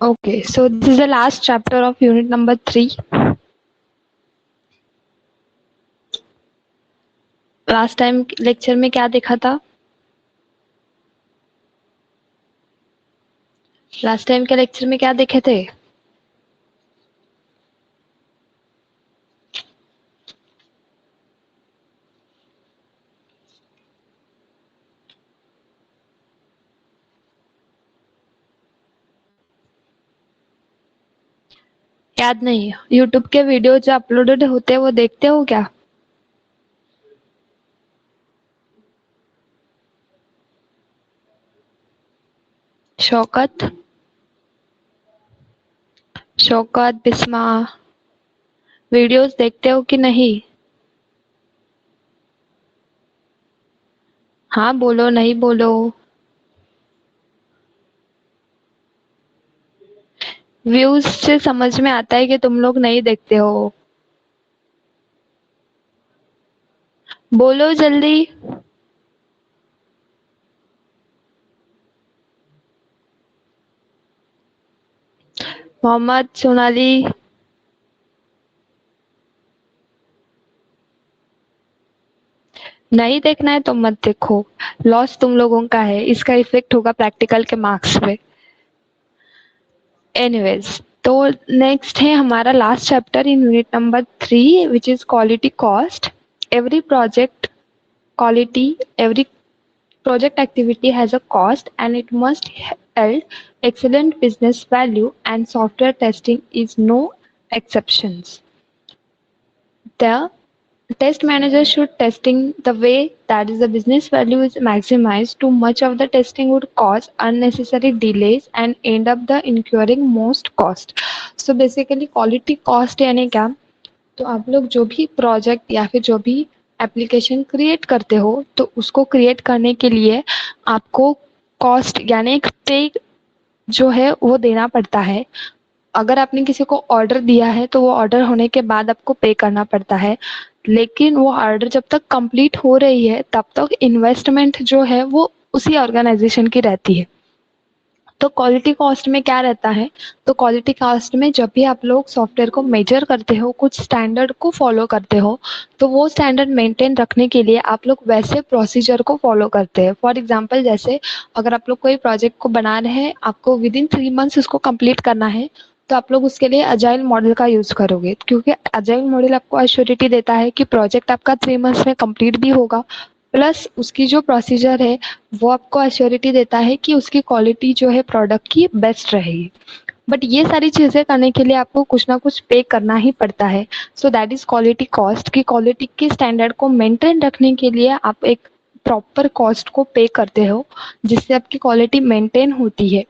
Okay, so this is the last chapter of unit number 3. Last time lecture में क्या देखा था? Last time के लेक्चर में क्या देखे थे? याद नहीं? यूट्यूब के वीडियो जो अपलोडेड होते हैं वो देखते हो क्या? शौकत, शौकत, बिस्मा, वीडियोस देखते हो कि नहीं? हाँ बोलो, नहीं बोलो। व्यूज से समझ में आता है कि तुम लोग नहीं देखते हो। बोलो जल्दी। मोहम्मद, सोनाली, नहीं देखना है तो मत देखो। लॉस तुम लोगों का है, इसका इफेक्ट होगा प्रैक्टिकल के मार्क्स पे। एनीवेज, तो नेक्स्ट है हमारा last chapter in unit number 3 which is quality cost. Every project quality, every project activity has a cost and it must yield excellent business value, and software testing is no exceptions. The test manager should testing the way that is the business value is maximized. Too much of the testing would cause unnecessary delays and end up the incurring most cost. So basically quality cost यानी क्या? तो आप लोग जो भी project या फिर जो भी एप्लीकेशन क्रिएट करते हो तो उसको क्रिएट करने के लिए आपको कॉस्ट यानी एक पे जो है वो देना पड़ता है। अगर आपने किसी को ऑर्डर दिया है तो वो ऑर्डर होने के बाद आपको पे करना पड़ता है, लेकिन वो ऑर्डर जब तक कंप्लीट हो रही है तब तक इन्वेस्टमेंट जो है वो उसी ऑर्गेनाइजेशन की रहती है। तो क्वालिटी कॉस्ट में क्या रहता है? तो क्वालिटी कॉस्ट में जब भी आप लोग सॉफ्टवेयर को मेजर करते हो, कुछ स्टैंडर्ड को फॉलो करते हो, तो वो स्टैंडर्ड मेंटेन रखने के लिए आप लोग वैसे प्रोसीजर को फॉलो करते हैं। फॉर एग्जांपल, जैसे अगर आप लोग कोई प्रोजेक्ट को बना रहे हैं, आपको विद इन 3 मंथ्स उसको कंप्लीट करना है, तो आप लोग उसके लिए अजाइल मॉडल का यूज करोगे, क्योंकि अजाइल मॉडल आपको एश्योरिटी देता है कि प्रोजेक्ट आपका 3 मंथ्स में कंप्लीट भी होगा, प्लस उसकी जो प्रोसीजर है वो आपको एश्योरिटी देता है कि उसकी क्वालिटी जो है प्रोडक्ट की बेस्ट रहेगी। बट ये सारी चीजें करने के लिए आपको कुछ ना कुछ पे करना ही पड़ता है। So that is quality cost, की क्वालिटी के स्टैंडर्ड को मेंटेन रखने के लिए आप एक प्रॉपर कॉस्ट को पे करते हो जिससे आपकी क्वालिटी मेंटेन होती है।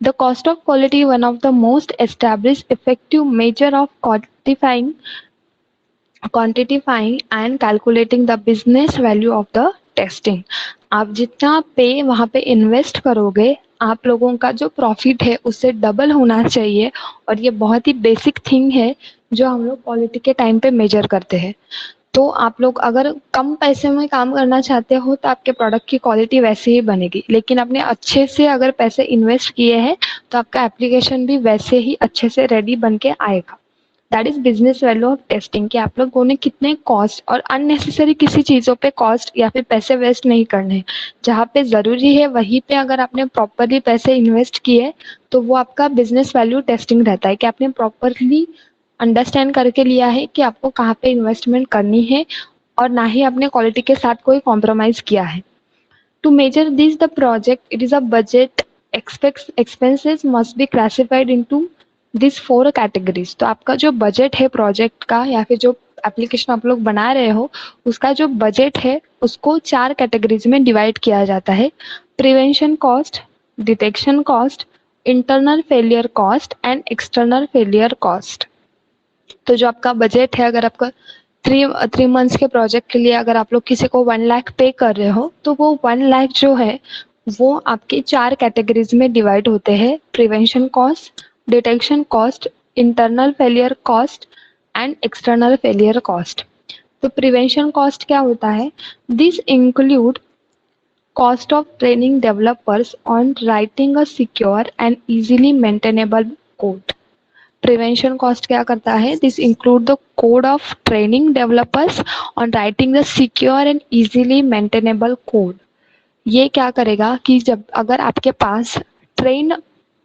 The cost of quality one of the most established effective measure of quantifying and calculating the business value of the testing. आप जितना पे वहाँ पे इन्वेस्ट करोगे, आप लोगों का जो प्रॉफिट है उससे डबल होना चाहिए, और ये बहुत ही बेसिक थिंग है जो हम लोग क्वालिटी के टाइम पे मेजर करते हैं। तो आप लोग अगर कम पैसे में काम करना चाहते हो तो आपके प्रोडक्ट की क्वालिटी वैसे ही बनेगी, लेकिन आपने अच्छे से अगर पैसे इन्वेस्ट किए हैं तो आपका एप्लीकेशन भी वैसे ही अच्छे से रेडी बन के आएगा। That is business value of testing, कि आप लोगों ने कितने कॉस्ट और अननेसेसरी किसी चीज़ों पे कॉस्ट या फिर पैसे वेस्ट नहीं करने। जहाँ पे ज़रूरी है वहीं पे अगर आपने प्रॉपरली पैसे इन्वेस्ट किए तो वो आपका बिजनेस वैल्यू टेस्टिंग रहता है, कि आपने प्रॉपरली अंडरस्टैंड करके लिया है कि आपको कहाँ पे इन्वेस्टमेंट करनी है, और ना ही आपने क्वालिटी के साथ कोई कॉम्प्रोमाइज़ किया है। To measure this the project, it is a budget. Expenses must be classified into these 4 categories. तो आपका जो बजट है प्रोजेक्ट का या फिर जो एप्लीकेशन आप लोग बना रहे हो उसका जो बजट है उसको 4 कैटेगरीज में डिवाइड किया जाता है: prevention cost, detection cost, internal failure cost and external failure cost. तो जो आपका बजट है, अगर आपका 3 मंथ्स के प्रोजेक्ट के लिए अगर आप लोग किसी को 1 लाख पे कर रहे हो तो वो 1 लाख जो है वो आपके 4 कैटेगरीज में डिवाइड होते हैं: prevention cost, detection cost, internal failure cost and external failure cost. तो प्रिवेंशन कॉस्ट क्या होता है? This include cost of training developers on writing a secure and easily maintainable code. Prevention cost क्या करता है? This include the code of training developers on writing the secure and easily maintainable code. ये क्या करेगा कि जब अगर आपके पास ट्रेन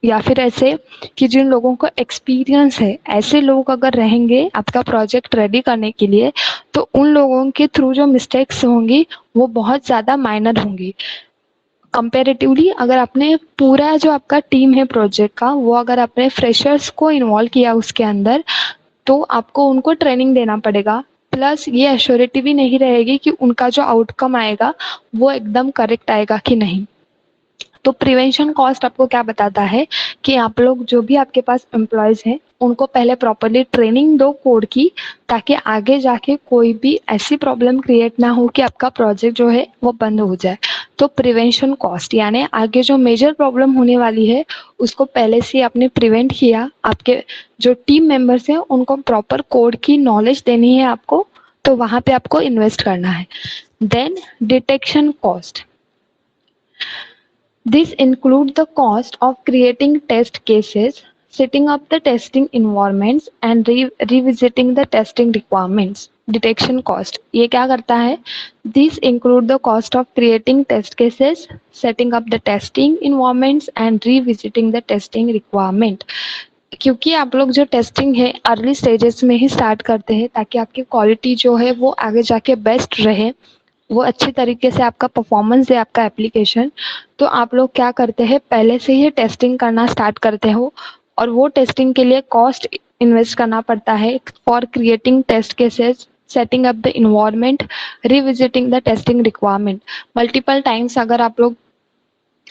या फिर ऐसे कि जिन लोगों को एक्सपीरियंस है, ऐसे लोग अगर रहेंगे आपका प्रोजेक्ट रेडी करने के लिए, तो उन लोगों के थ्रू जो मिस्टेक्स होंगी वो बहुत ज़्यादा माइनर होंगी. कंपेरेटिवली अगर आपने पूरा जो आपका टीम है प्रोजेक्ट का, वो अगर आपने फ्रेशर्स को इन्वॉल्व किया उसके अंदर, तो आपको उनको ट्रेनिंग देना पड़ेगा. प्लस ये एश्योरिटी भी नहीं रहेगी कि उनका जो आउटकम आएगा वो एकदम करेक्ट आएगा कि नहीं. तो प्रिवेंशन कॉस्ट आपको क्या बताता है कि आप लोग जो भी आपके पास एम्प्लॉयज हैं उनको पहले प्रॉपरली ट्रेनिंग दो कोड की, ताकि आगे जाके कोई भी ऐसी प्रॉब्लम क्रिएट ना हो कि आपका प्रोजेक्ट जो है वो बंद हो जाए. तो प्रिवेंशन कॉस्ट यानी आगे जो मेजर प्रॉब्लम होने वाली है उसको पहले से आपने प्रिवेंट किया. आपके जो टीम मेंबर्स हैं उनको प्रॉपर कोड की नॉलेज देनी है आपको, तो वहां पे आपको इन्वेस्ट करना है. Then detection cost. This includes the cost of creating test cases, setting up the testing environments and revisiting the testing requirements. Detection cost ये क्या करता है? This include the cost of creating test cases, setting up the testing environments and revisiting the testing requirement. क्योंकि आप लोग जो testing है early stages में ही स्टार्ट करते हैं ताकि आपकी क्वालिटी जो है वो आगे जाके बेस्ट रहे, वो अच्छी तरीके से आपका परफॉर्मेंस है आपका एप्लीकेशन. तो आप लोग क्या करते हैं, पहले से ही टेस्टिंग करना स्टार्ट करते हो और वो टेस्टिंग के लिए कॉस्ट इन्वेस्ट करना पड़ता है for creating test cases, setting up the environment, revisiting the testing requirement. Multiple times अगर आप लोग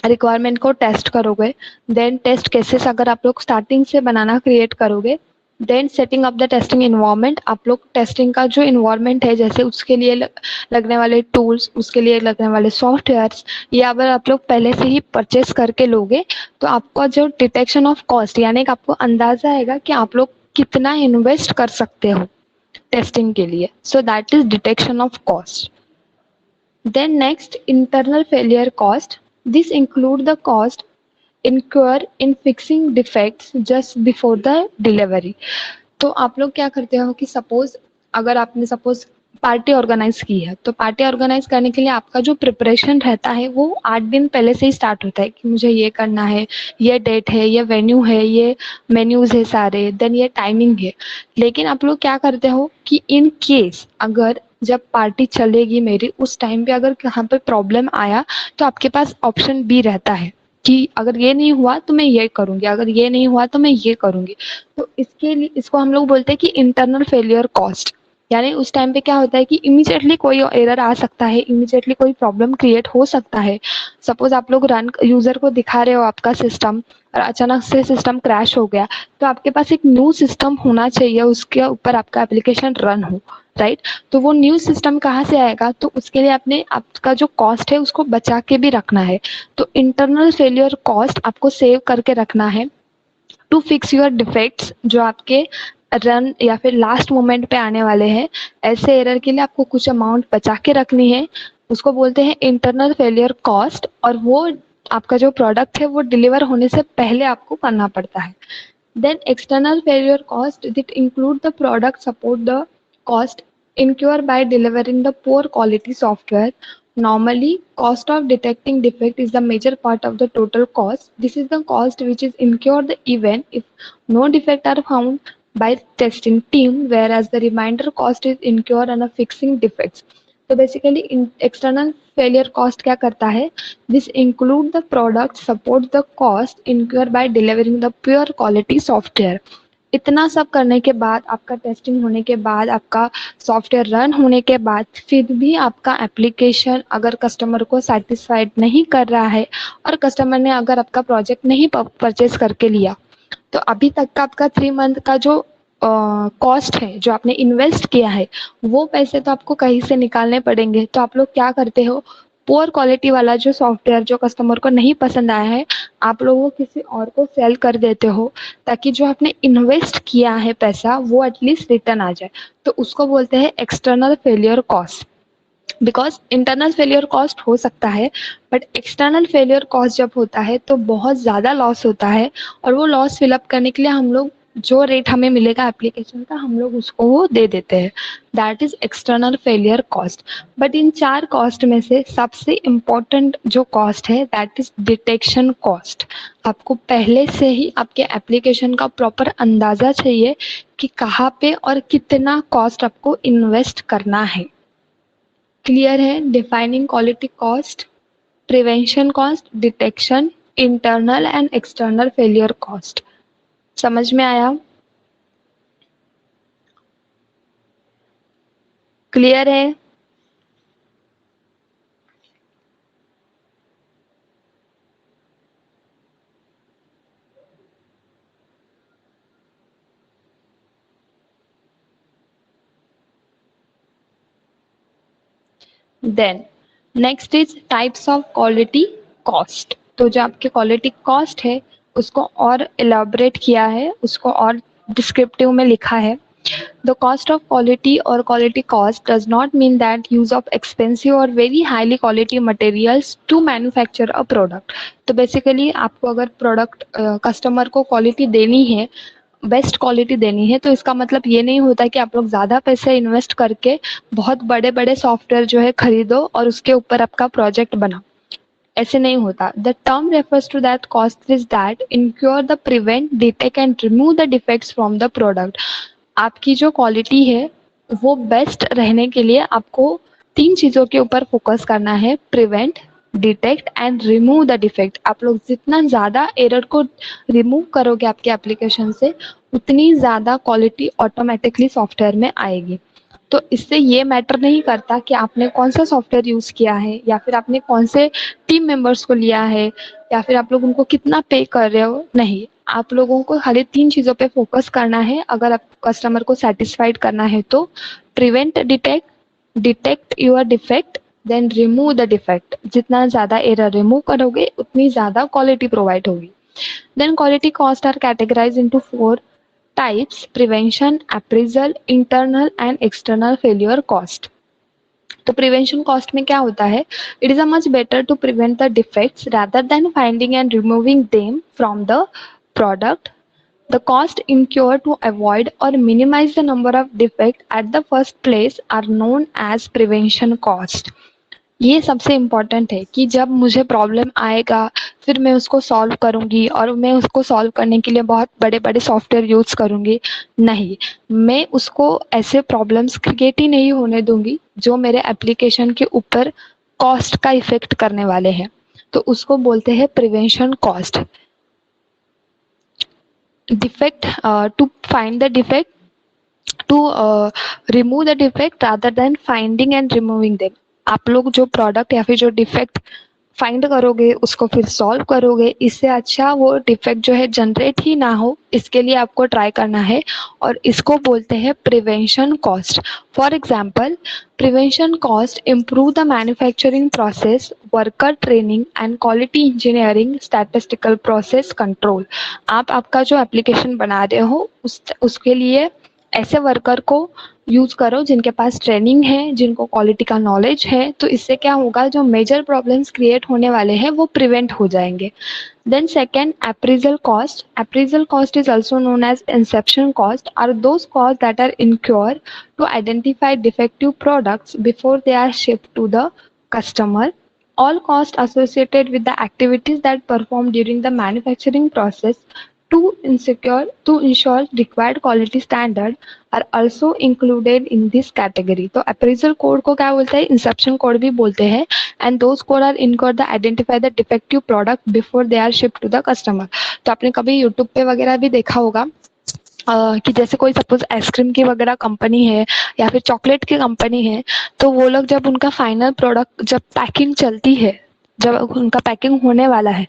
रिक्वायरमेंट को टेस्ट करोगे, देन टेस्ट केसेस अगर आप लोग स्टार्टिंग से बनाना क्रिएट करोगे, then setting up the testing environment. आप लोग टेस्टिंग का जो इन्वायरमेंट है, जैसे उसके लिए लगने वाले टूल्स, उसके लिए लगने वाले सॉफ्टवेयर्स, ये अगर आप लोग पहले से ही परचेस करके लोगे तो आपका जो डिटेक्शन ऑफ कॉस्ट यानी कि आपको अंदाजा आएगा कि आप लोग कितना इन्वेस्ट कर सकते हो टेस्टिंग के लिए. So that is detection of cost. Then next, internal failure cost. This include the cost incur in fixing defects just before the delivery. तो आप लोग क्या करते हो कि सपोज अगर आपने सपोज पार्टी ऑर्गेनाइज की है, तो पार्टी ऑर्गेनाइज करने के लिए आपका जो प्रिपरेशन रहता है वो 8 दिन पहले से ही स्टार्ट होता है कि मुझे ये करना है, ये डेट है, ये वेन्यू है, ये मेन्यूज है सारे, देन ये टाइमिंग है. लेकिन आप लोग क्या करते हो कि इन केस अगर जब पार्टी चलेगी मेरी उस टाइम पे अगर यहाँ पे प्रॉब्लम आया, तो आपके पास ऑप्शन बी रहता है कि अगर ये नहीं हुआ तो मैं ये करूंगी, अगर ये नहीं हुआ तो मैं ये करूंगी. तो इसके लिए इसको हम लोग बोलते हैं कि इंटरनल फेलियर कॉस्ट. यानी उस टाइम पे क्या होता है कि इमीडिएटली कोई एरर आ सकता है, इमीडिएटली कोई प्रॉब्लम क्रिएट हो सकता है. सपोज आप लोग रन यूजर को दिखा रहे हो आपका सिस्टम और अचानक से सिस्टम क्रैश हो गया, तो आपके पास एक न्यू सिस्टम होना चाहिए, उसके ऊपर आपका एप्लीकेशन रन हो, राइट. तो वो न्यू सिस्टम कहाँ से आएगा? तो उसके लिए आपने आपका जो कॉस्ट है उसको बचा के भी रखना है. तो इंटरनल फेलियर कॉस्ट आपको सेव करके रखना है टू फिक्स योर डिफेक्ट्स जो आपके रन या फिर लास्ट मोमेंट पे आने वाले हैं. ऐसे एरर के लिए आपको कुछ अमाउंट बचा के रखनी है, उसको बोलते हैं इंटरनल फेलियर कॉस्ट. और वो आपका जो प्रोडक्ट है वो डिलीवर होने से पहले आपको करना पड़ता है. Then external failure cost that include the product support the cost incurred by delivering the poor quality software. Normally, cost of detecting defect is the major part of the total cost. This is the cost which is incurred even if no defect are found by testing team, whereas the remainder cost is incurred on a fixing defects. तो basically external failure cost क्या करता है? This include the product support the cost incur by delivering the poor quality software. इतना सब करने के बाद, आपका टेस्टिंग होने के बाद, आपका सॉफ्टवेयर रन होने के बाद, फिर भी आपका एप्लीकेशन अगर कस्टमर को सेटिस्फाइड नहीं कर रहा है और कस्टमर ने अगर आपका प्रोजेक्ट नहीं परचेज करके लिया, तो अभी तक का आपका 3 मंथ का जो कॉस्ट है जो आपने इन्वेस्ट किया है वो पैसे तो आपको कहीं से निकालने पड़ेंगे. तो आप लोग क्या करते हो, पुअर क्वालिटी वाला जो सॉफ्टवेयर जो कस्टमर को नहीं पसंद आया है, आप लोग वो किसी और को सेल कर देते हो ताकि जो आपने इन्वेस्ट किया है पैसा वो एटलीस्ट रिटर्न आ जाए. तो उसको बोलते हैं external failure cost. Because internal failure cost हो सकता है, बट एक्सटर्नल फेलियर कॉस्ट जब होता है तो बहुत ज़्यादा लॉस होता है, और वो लॉस फिलअप करने के लिए हम लोग जो रेट हमें मिलेगा एप्लीकेशन का, हम लोग उसको वो दे देते हैं। That is external failure cost. But in 4 cost में से सबसे इम्पोर्टेंट जो कॉस्ट है दैट इज डिटेक्शन कॉस्ट। आपको पहले से ही आपके एप्लीकेशन का प्रॉपर अंदाजा चाहिए कि कहाँ पे और कितना कॉस्ट आपको इन्वेस्ट करना है। क्लियर है? Defining quality cost, prevention cost, detection, internal and external failure cost. समझ में आया? क्लियर है? Then next is types of quality cost. तो जो आपके क्वालिटी कॉस्ट है उसको और इलाबरेट किया है, उसको और डिस्क्रिप्टिव में लिखा है। The cost of quality or quality cost does not mean that use of expensive or very highly quality materials to manufacture a product. तो बेसिकली आपको अगर प्रोडक्ट कस्टमर को क्वालिटी देनी है, बेस्ट क्वालिटी देनी है, तो इसका मतलब ये नहीं होता कि आप लोग ज़्यादा पैसे इन्वेस्ट करके बहुत बड़े बड़े सॉफ्टवेयर जो है खरीदो और उसके ऊपर आपका प्रोजेक्ट बनाओ। ऐसे नहीं होता। The term refers to that cost is that incur the prevent detect and remove the defects from the product. आपकी जो क्वालिटी है वो बेस्ट रहने के लिए आपको 3 चीज़ों के ऊपर फोकस करना है, prevent, detect and remove the defect. आप लोग जितना ज़्यादा एरर को रिमूव करोगे आपके एप्लीकेशन से, उतनी ज़्यादा क्वालिटी ऑटोमेटिकली सॉफ्टवेयर में आएगी। तो इससे ये मैटर नहीं करता कि आपने कौन सा सॉफ्टवेयर यूज़ किया है, या फिर आपने कौन से टीम मेंबर्स को लिया है, या फिर आप लोग उनको कितना पे कर रहे हो। नहीं, आप लोगों को खाली 3 चीज़ों पे फोकस करना है अगर आप कस्टमर को सेटिस्फाइड करना है तो। Prevent, detect, detect your defect, then remove the defect. जितना ज़्यादा एरर रिमूव करोगे उतनी ज़्यादा क्वालिटी प्रोवाइड होगी। Then quality cost are categorise into 4 types: prevention, appraisal, internal and external failure cost. तो प्रिवेंशन कॉस्ट में क्या होता है? It is a much better to prevent the defects rather than finding and removing them from the product. The cost incurred to avoid or minimize the number of defects at the first place are known as prevention cost. ये सबसे important है कि जब मुझे problem आएगा फिर मैं उसको सॉल्व करूंगी और मैं उसको सॉल्व करने के लिए बहुत बड़े बड़े सॉफ्टवेयर यूज करूंगी। नहीं, मैं उसको ऐसे प्रॉब्लम्स क्रिएट ही नहीं होने दूंगी जो मेरे एप्लीकेशन के ऊपर कॉस्ट का इफेक्ट करने वाले हैं। तो उसको बोलते हैं prevention cost. Defect, to find the defect, to remove the defect rather than finding and removing them. आप लोग जो प्रोडक्ट या फिर जो डिफेक्ट फाइंड करोगे उसको फिर सॉल्व करोगे, इससे अच्छा वो डिफेक्ट जो है जनरेट ही ना हो, इसके लिए आपको ट्राई करना है, और इसको बोलते हैं prevention cost. For example, prevention cost improve the manufacturing process, worker training and quality engineering, statistical process control. आप आपका जो एप्लीकेशन बना रहे हो उसके लिए ऐसे वर्कर को यूज करो जिनके पास ट्रेनिंग है, जिनको क्वालिटी का नॉलेज है। तो इससे क्या होगा, जो मेजर प्रॉब्लम्स क्रिएट होने वाले हैं वो प्रिवेंट हो जाएंगे। Then second, appraisal cost. Appraisal cost is also known as inception cost, are those cost that are incur to identify defective products before they are shipped to the customer. All costs associated with the activities that performed during the manufacturing process to ensure required quality standard are also included in this category. तो appraisal code को क्या बोलते हैं? Inception code भी बोलते हैं, and those code are incurred to identify the defective product before they are shipped to the customer. तो आपने कभी यूट्यूब पे वगैरह भी देखा होगा कि जैसे कोई सपोज आइसक्रीम की वगैरह कंपनी है या फिर चॉकलेट की कंपनी है, तो वो लोग जब उनका फाइनल प्रोडक्ट जब पैकिंग चलती है, जब उनका पैकिंग होने वाला है,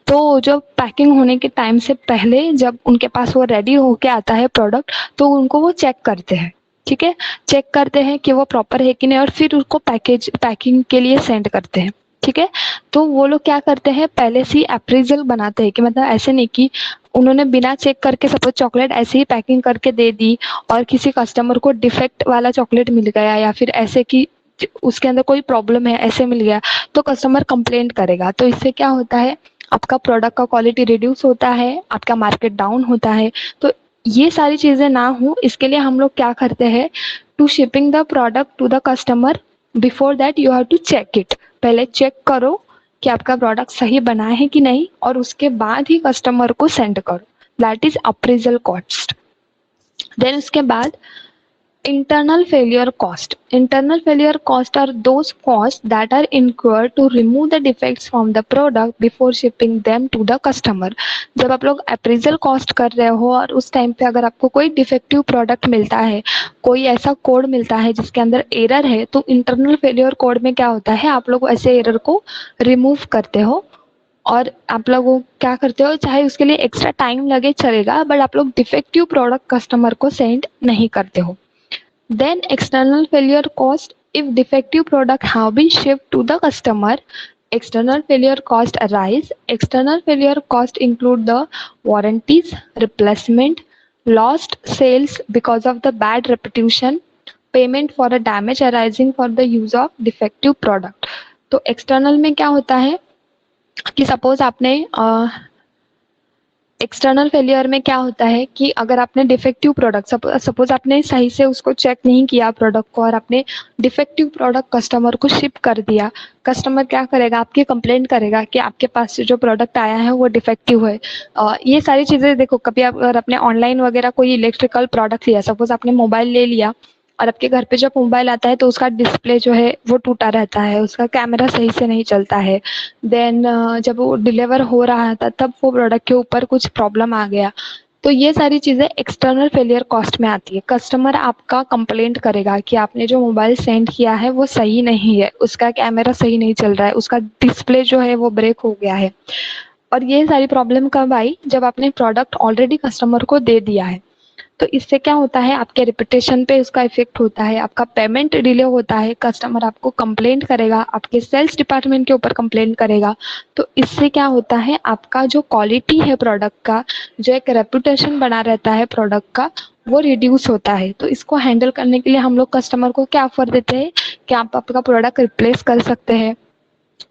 तो जो पैकिंग होने के टाइम से पहले जब उनके पास वो रेडी होके आता है प्रोडक्ट, तो उनको वो चेक करते हैं। ठीक है, चेक करते हैं कि वो प्रॉपर है कि नहीं, और फिर उसको पैकिंग के लिए सेंड करते हैं। ठीक है, तो वो लोग क्या करते हैं, पहले से ही अप्रेजल बनाते हैं कि मतलब ऐसे नहीं कि उन्होंने बिना चेक करके सपोज चॉकलेट ऐसे ही पैकिंग करके दे दी और किसी कस्टमर को डिफेक्ट वाला चॉकलेट मिल गया, या फिर ऐसे कि उसके अंदर कोई प्रॉब्लम है ऐसे मिल गया, तो कस्टमर कंप्लेंट करेगा। तो इससे क्या होता है, आपका प्रोडक्ट का क्वालिटी रिड्यूस होता है, आपका मार्केट डाउन होता है। तो ये सारी चीजें ना हो, इसके लिए हम लोग क्या करते हैं, to shipping the product to the customer, before that you have to check it. पहले चेक करो कि आपका प्रोडक्ट सही बना है कि नहीं, और उसके बाद ही कस्टमर को सेंड करो। That is appraisal cost. Then उसके बाद internal failure cost. Internal failure cost are those costs that are incurred to remove the defects from the product before shipping them to the customer. जब आप लोग appraisal cost कर रहे हो और उस टाइम पे अगर आपको कोई डिफेक्टिव प्रोडक्ट मिलता है, कोई ऐसा कोड मिलता है जिसके अंदर एरर है, तो इंटरनल फेलियर कोड में क्या होता है, आप लोग ऐसे एरर को रिमूव करते हो और आप लोग क्या करते हो, चाहे उसके लिए एक्स्ट्रा टाइम लगे चलेगा, बट आप लोग डिफेक्टिव प्रोडक्ट कस्टमर को सेंड नहीं करते हो। Then external failure cost. If defective product have been shipped to the customer, external failure cost arise. External failure cost include the warranties, replacement, lost sales because of the bad reputation, payment for a damage arising for the use of defective product. तो external में क्या होता है कि suppose आपने external failure में क्या होता है कि अगर आपने डिफेक्टिव प्रोडक्ट, सपोज आपने सही से उसको चेक नहीं किया प्रोडक्ट को और आपने डिफेक्टिव प्रोडक्ट कस्टमर को शिप कर दिया, कस्टमर क्या करेगा, आपकी कंप्लेंट करेगा कि आपके पास से जो प्रोडक्ट आया है वो डिफेक्टिव है। ये सारी चीज़ें देखो, कभी अगर आपने ऑनलाइन वगैरह कोई इलेक्ट्रिकल प्रोडक्ट लिया, सपोज आपने मोबाइल ले लिया और आपके घर पे जब मोबाइल आता है तो उसका डिस्प्ले जो है वो टूटा रहता है, उसका कैमरा सही से नहीं चलता है। देन जब वो डिलीवर हो रहा था तब वो प्रोडक्ट के ऊपर कुछ प्रॉब्लम आ गया। तो ये सारी चीज़ें एक्सटर्नल फेलियर कॉस्ट में आती है। कस्टमर आपका कंप्लेंट करेगा कि आपने जो मोबाइल सेंड किया है वो सही नहीं है, उसका कैमरा सही नहीं चल रहा है, उसका डिस्प्ले जो है वो ब्रेक हो गया है। और ये सारी प्रॉब्लम कब आई, जब आपने प्रोडक्ट ऑलरेडी कस्टमर को दे दिया है। तो इससे क्या होता है, आपके रेपुटेशन पे उसका इफेक्ट होता है, आपका पेमेंट डिले होता है, कस्टमर आपको कंप्लेंट करेगा, आपके सेल्स डिपार्टमेंट के ऊपर कंप्लेंट करेगा। तो इससे क्या होता है, आपका जो क्वालिटी है प्रोडक्ट का, जो एक रेपुटेशन बना रहता है प्रोडक्ट का, वो रिड्यूस होता है। तो इसको हैंडल करने के लिए हम लोग कस्टमर को क्या ऑफर देते हैं कि आप आपका प्रोडक्ट रिप्लेस कर सकते हैं,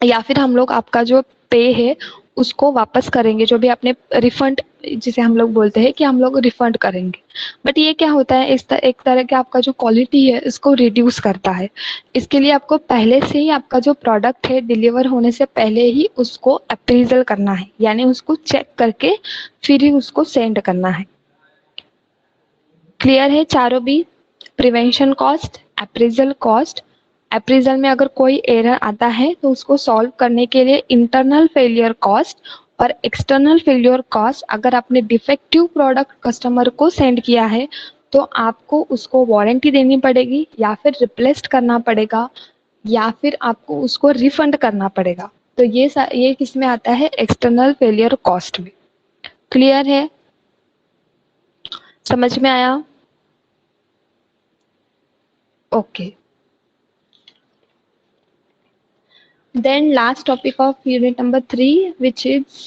या फिर हम लोग आपका जो पे है उसको वापस करेंगे, जो भी आपने रिफंड जिसे हम लोग बोलते हैं कि हम लोग रिफंड करेंगे। बट ये क्या होता है, एक तरह का आपका जो क्वालिटी है इसको रिड्यूस करता है। इसके लिए आपको पहले से ही आपका जो प्रोडक्ट है डिलीवर होने से पहले ही उसको अप्रेजल करना है, यानी उसको चेक करके फिर ही उसको सेंड करना है। क्लियर है चारों भी? Prevention cost, appraisal cost. Appraisal में अगर कोई एरर आता है तो उसको सॉल्व करने के लिए इंटरनल फेलियर कॉस्ट और एक्सटर्नल फेलियर कॉस्ट। अगर आपने डिफेक्टिव प्रोडक्ट कस्टमर को सेंड किया है तो आपको उसको वारंटी देनी पड़ेगी, या फिर रिप्लेस करना पड़ेगा, या फिर आपको उसको रिफंड करना पड़ेगा। तो ये किस में आता है, एक्सटर्नल फेलियर कॉस्ट में। क्लियर है? समझ में आया? Okay. Then last topic of unit number 3, which is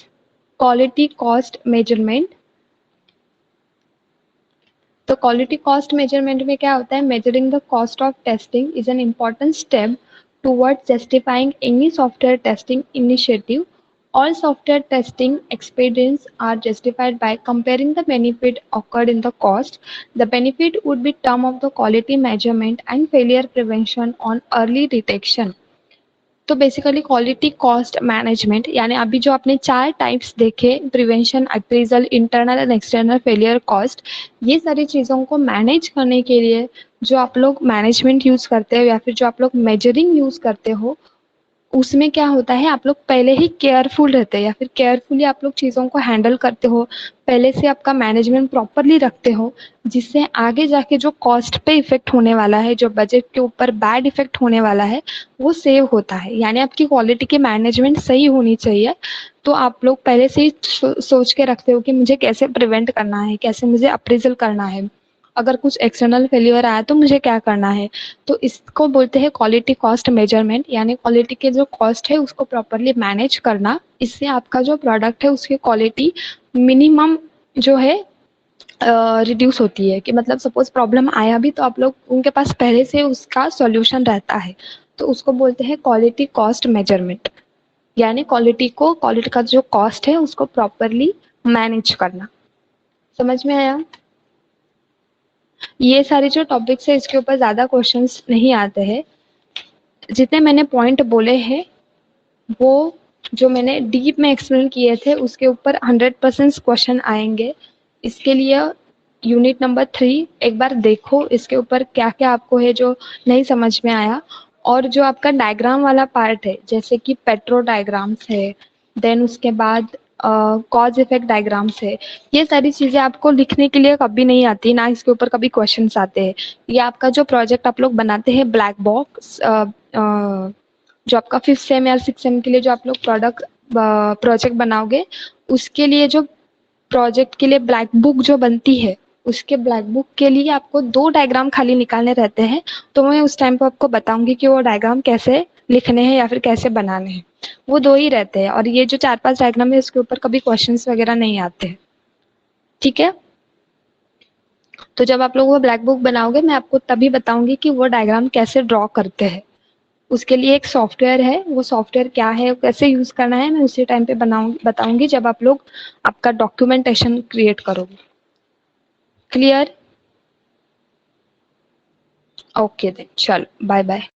quality cost measurement. तो quality cost measurement में क्या होता है, measuring the cost of testing is an important step towards justifying any software testing initiative. All software testing experience are justified by comparing the benefit occurred in the cost. The benefit would be term of the quality measurement and failure prevention on early detection. तो basically quality cost management, यानी अभी जो आपने 4 types देखे, prevention, appraisal, internal and external failure cost, ये सारी चीज़ों को मैनेज करने के लिए जो आप लोग मैनेजमेंट यूज़ करते हो या फिर जो आप लोग मेजरिंग यूज़ करते हो, उसमें क्या होता है, आप लोग पहले ही केयरफुल रहते हैं या फिर केयरफुली आप लोग चीज़ों को हैंडल करते हो, पहले से आपका मैनेजमेंट प्रॉपरली रखते हो, जिससे आगे जाके जो कॉस्ट पे इफेक्ट होने वाला है, जो बजट के ऊपर बैड इफेक्ट होने वाला है, वो सेव होता है। यानी आपकी क्वालिटी की मैनेजमेंट सही होनी चाहिए। तो आप लोग पहले से ही सोच के रखते हो कि मुझे कैसे प्रिवेंट करना है, कैसे मुझे अप्रेजल करना है, अगर कुछ एक्सटर्नल फेलियर आया तो मुझे क्या करना है। तो इसको बोलते हैं क्वालिटी कॉस्ट मेजरमेंट, यानी क्वालिटी के जो कॉस्ट है उसको प्रॉपरली मैनेज करना। इससे आपका जो प्रोडक्ट है उसकी क्वालिटी मिनिमम जो है रिड्यूस होती है कि मतलब सपोज प्रॉब्लम आया भी तो आप लोग उनके पास पहले से उसका सॉल्यूशन रहता है, तो उसको बोलते हैं क्वालिटी कॉस्ट मेजरमेंट, यानी क्वालिटी का जो कॉस्ट है उसको प्रॉपरली मैनेज करना। समझ में आया? ये सारे जो टॉपिक्स है इसके ऊपर ज्यादा क्वेश्चंस नहीं आते हैं, जितने मैंने पॉइंट बोले हैं वो जो मैंने डीप में एक्सप्लेन किए थे उसके ऊपर 100% क्वेश्चन आएंगे। इसके लिए यूनिट नंबर 3 एक बार देखो, इसके ऊपर क्या क्या आपको है जो नहीं समझ में आया। और जो आपका डायग्राम वाला पार्ट है जैसे कि पेट्रो डायग्राम्स है, देन उसके बाद कॉज इफेक्ट डायग्राम्स है, ये सारी चीजें आपको लिखने के लिए कभी नहीं आती ना, इसके ऊपर कभी क्वेश्चंस आते हैं। ये आपका जो प्रोजेक्ट आप लोग बनाते हैं ब्लैक बॉक्स, जो आपका 5th सेम या 6th सेम के लिए जो आप लोग प्रोजेक्ट बनाओगे, उसके लिए जो प्रोजेक्ट के लिए ब्लैक बुक जो बनती है, उसके ब्लैक बुक के लिए आपको 2 डायग्राम खाली निकालने रहते हैं। तो मैं उस टाइम पे आपको बताऊंगी कि वो डायग्राम कैसे लिखने हैं या फिर कैसे बनाने हैं। वो 2 ही रहते हैं और ये जो 4-5 डायग्राम है इसके ऊपर कभी क्वेश्चंस वगैरह नहीं आते हैं। ठीक है? तो जब आप लोग वो ब्लैक बुक बनाओगे मैं आपको तभी बताऊंगी कि वो डायग्राम कैसे ड्रॉ करते हैं। उसके लिए एक सॉफ्टवेयर है, वो सॉफ्टवेयर क्या है, कैसे यूज करना है, मैं उसी टाइम पे बताऊंगी जब आप लोग आपका डॉक्यूमेंटेशन क्रिएट करोगे। क्लियर? ओके देन, चलो बाय बाय।